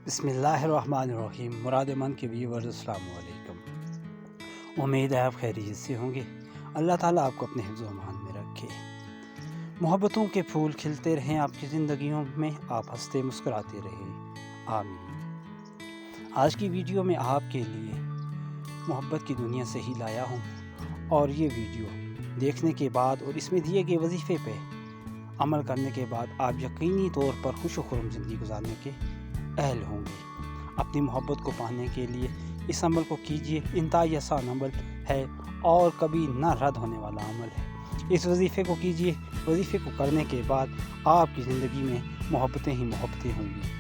بسم اللہ الرحمن الرحیم۔ مراد من کے ویورز السلام علیکم۔ امید ہے آپ خیریت سے ہوں گے۔ اللہ تعالیٰ آپ کو اپنے حفظ و امان میں رکھے، محبتوں کے پھول کھلتے رہیں آپ کی زندگیوں میں، آپ ہنستے مسکراتے رہیں، آمین۔ آج کی ویڈیو میں آپ کے لیے محبت کی دنیا سے ہی لایا ہوں، اور یہ ویڈیو دیکھنے کے بعد اور اس میں دیے گئے وظیفے پہ عمل کرنے کے بعد آپ یقینی طور پر خوش و خرم زندگی گزارنے کے اہل ہوں گے۔ اپنی محبت کو پانے کے لیے اس عمل کو کیجیے، انتہائی آسان عمل ہے اور کبھی نہ رد ہونے والا عمل ہے۔ اس وظیفے کو کیجیے، وظیفے کو کرنے کے بعد آپ کی زندگی میں محبتیں ہی محبتیں ہوں گی۔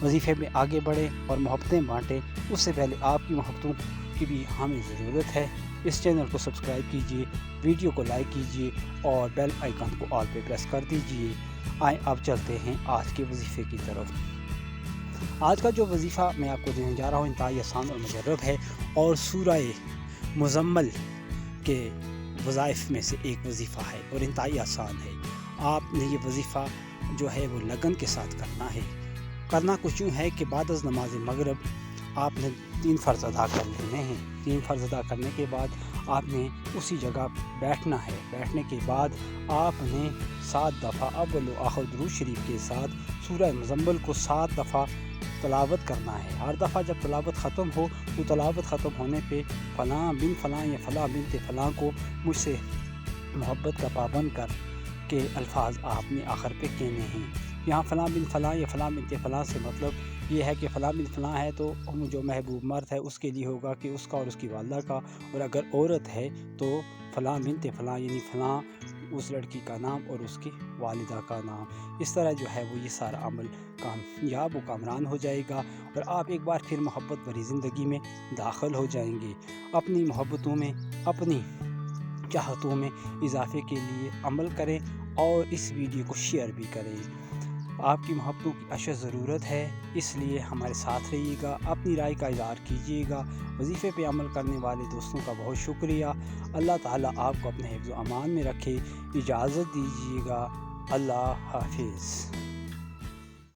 وظیفے میں آگے بڑھیں اور محبتیں بانٹیں، اس سے پہلے آپ کی محبتوں کی بھی ہمیں ضرورت ہے۔ اس چینل کو سبسکرائب کیجیے، ویڈیو کو لائک کیجیے اور بیل آئیکن کو آل پہ پریس کر دیجیے۔ آئیں اب چلتے ہیں آج کے وظیفے کی طرف۔ آج کا جو وظیفہ میں آپ کو دینے جا رہا ہوں انتہائی آسان اور مجرب ہے، اور سورہ مزمل کے وظائف میں سے ایک وظیفہ ہے اور انتہائی آسان ہے۔ آپ نے یہ وظیفہ جو ہے وہ لگن کے ساتھ کرنا ہے۔ کرنا کچھ یوں ہے کہ بعد از نماز مغرب آپ نے 3 فرض ادا کر لینے ہیں۔ 3 فرض ادا کرنے کے بعد آپ نے اسی جگہ بیٹھنا ہے۔ بیٹھنے کے بعد آپ نے 7 دفعہ اول و آخر درود شریف کے ساتھ سورہ مزمل کو 7 دفعہ تلاوت کرنا ہے۔ ہر دفعہ جب تلاوت ختم ہو تو تلاوت ختم ہونے پہ فلاں بن فلاں یا فلاں بنت فلاں کو مجھ سے محبت کا پابند کر کے الفاظ آپ نے آخر پہ کہنے ہیں۔ یہاں فلاں بن فلاں یا فلاں بنت فلاں سے مطلب یہ ہے کہ فلاں بن فلاں ہے تو جو محبوب مرد ہے اس کے لیے ہوگا کہ اس کا اور اس کی والدہ کا، اور اگر عورت ہے تو فلاں بنت فلاں یعنی فلاں اس لڑکی کا نام اور اس کی والدہ کا نام۔ اس طرح جو ہے وہ یہ سارا عمل کامیاب و کامران ہو جائے گا، اور آپ ایک بار پھر محبت بھری زندگی میں داخل ہو جائیں گے۔ اپنی محبتوں میں، اپنی چاہتوں میں اضافے کے لیے عمل کریں اور اس ویڈیو کو شیئر بھی کریں۔ آپ کی محبتوں کی اشد ضرورت ہے، اس لیے ہمارے ساتھ رہیے گا، اپنی رائے کا اظہار کیجیے گا۔ وظیفے پہ عمل کرنے والے دوستوں کا بہت شکریہ۔ اللہ تعالیٰ آپ کو اپنے حفظ و امان میں رکھے۔ اجازت دیجیے گا۔ اللہ حافظ۔